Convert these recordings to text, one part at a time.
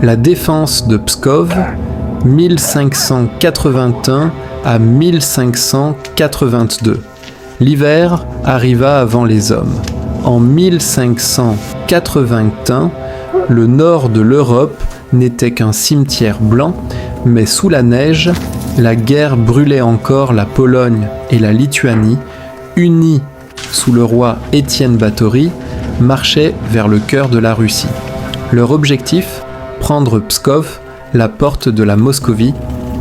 La défense de Pskov, 1581 à 1582. L'hiver arriva avant les hommes. En 1581, le nord de l'Europe n'était qu'un cimetière blanc, mais sous la neige, la guerre brûlait encore la Pologne et la Lituanie, unies sous le roi Étienne Báthory, marchaient vers le cœur de la Russie. Leur objectif, prendre Pskov, la porte de la Moscovie.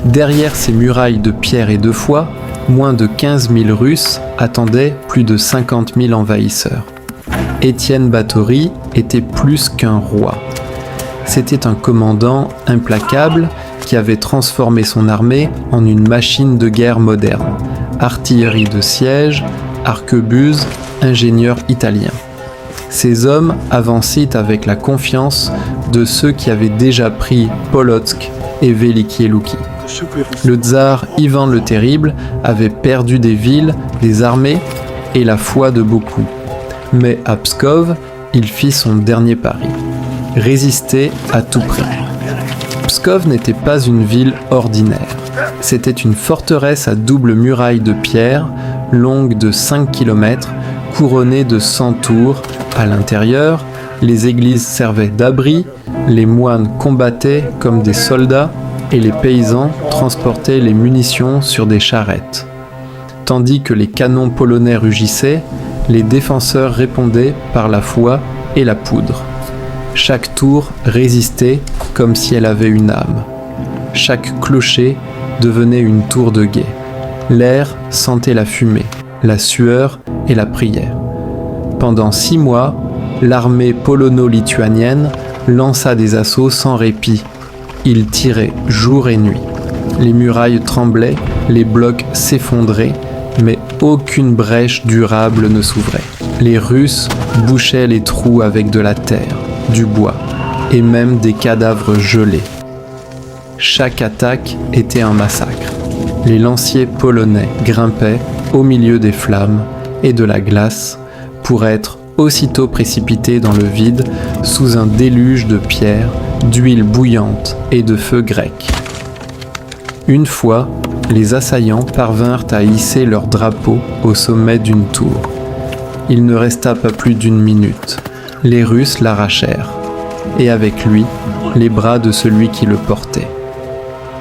Derrière ces murailles de pierre et de foie, moins de 15 000 Russes attendaient plus de 50 000 envahisseurs. Étienne Báthory était plus qu'un roi. C'était un commandant implacable qui avait transformé son armée en une machine de guerre moderne. Artillerie de siège, arquebuses, ingénieurs italiens. Ces hommes avançaient avec la confiance de ceux qui avaient déjà pris Polotsk et Veliki Luki. Le tsar Ivan le Terrible avait perdu des villes, des armées et la foi de beaucoup. Mais à Pskov, il fit son dernier pari. Résister à tout prix. Pskov n'était pas une ville ordinaire. C'était une forteresse à double muraille de pierre, longue de 5 km, couronnée de 100 tours. À l'intérieur, les églises servaient d'abri, les moines combattaient comme des soldats et les paysans transportaient les munitions sur des charrettes. Tandis que les canons polonais rugissaient, les défenseurs répondaient par la foi et la poudre. Chaque tour résistait comme si elle avait une âme. Chaque clocher devenait une tour de guet. L'air sentait la fumée, la sueur et la prière. Pendant 6 mois, l'armée polono-lituanienne lança des assauts sans répit. Ils tiraient jour et nuit. Les murailles tremblaient, les blocs s'effondraient, mais aucune brèche durable ne s'ouvrait. Les Russes bouchaient les trous avec de la terre, du bois et même des cadavres gelés. Chaque attaque était un massacre. Les lanciers polonais grimpaient au milieu des flammes et de la glace pour être aussitôt précipités dans le vide sous un déluge de pierres, d'huile bouillante et de feu grec. Une fois, les assaillants parvinrent à hisser leur drapeau au sommet d'une tour. Il ne resta pas plus d'1 minute. Les Russes l'arrachèrent, et avec lui, les bras de celui qui le portait.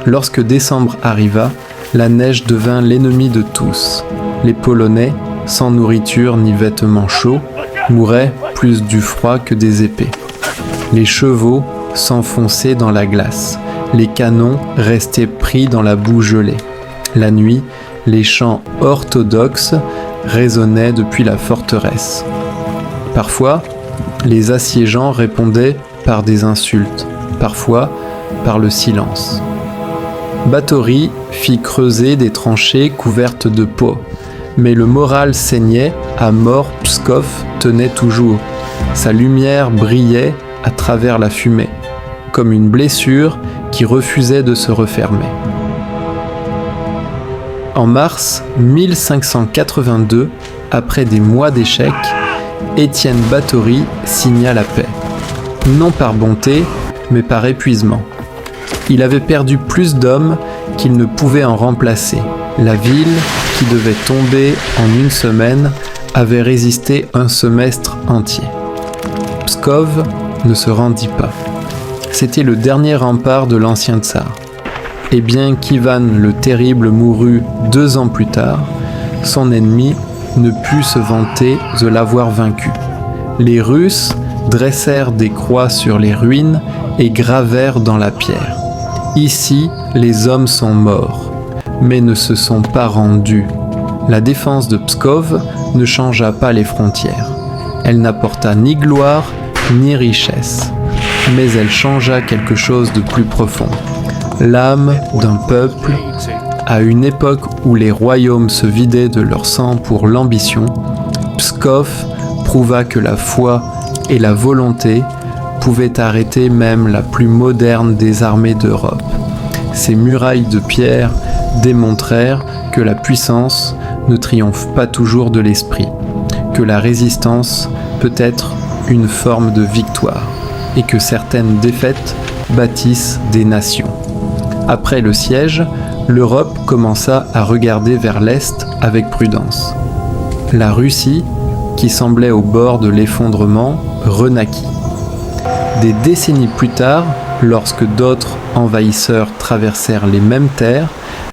Lorsque décembre arriva, la neige devint l'ennemi de tous. Les Polonais, sans nourriture ni vêtements chauds, mouraient plus du froid que des épées. Les chevaux s'enfonçaient dans la glace. Les canons restaient pris dans la boue gelée. La nuit, les chants orthodoxes résonnaient depuis la forteresse. Parfois, les assiégeants répondaient par des insultes, parfois par le silence. Báthory fit creuser des tranchées couvertes de peau, mais le moral saignait, à mort Pskov tenait toujours. Sa lumière brillait à travers la fumée, comme une blessure qui refusait de se refermer. En mars 1582, après des mois d'échecs, Étienne Báthory signa la paix. Non par bonté, mais par épuisement. Il avait perdu plus d'hommes qu'il ne pouvait en remplacer. La ville, qui devait tomber en 1 semaine, avait résisté un semestre entier. Pskov ne se rendit pas. C'était le dernier rempart de l'ancien tsar. Et bien qu'Ivan le Terrible mourut 2 ans plus tard, son ennemi ne put se vanter de l'avoir vaincu. Les Russes dressèrent des croix sur les ruines et gravèrent dans la pierre. Ici, les hommes sont morts, mais ne se sont pas rendus. La défense de Pskov ne changea pas les frontières. Elle n'apporta ni gloire ni richesse, mais elle changea quelque chose de plus profond. L'âme d'un peuple. À une époque où les royaumes se vidaient de leur sang pour l'ambition, Pskov prouva que la foi et la volonté pouvaient arrêter même la plus moderne des armées d'Europe. Ces murailles de pierre démontrèrent que la puissance ne triomphe pas toujours de l'esprit, que la résistance peut être une forme de victoire, et que certaines défaites bâtissent des nations. Après le siège, l'Europe commença à regarder vers l'Est avec prudence. La Russie, qui semblait au bord de l'effondrement, renaquit. Des décennies plus tard, lorsque d'autres envahisseurs traversèrent les mêmes terres,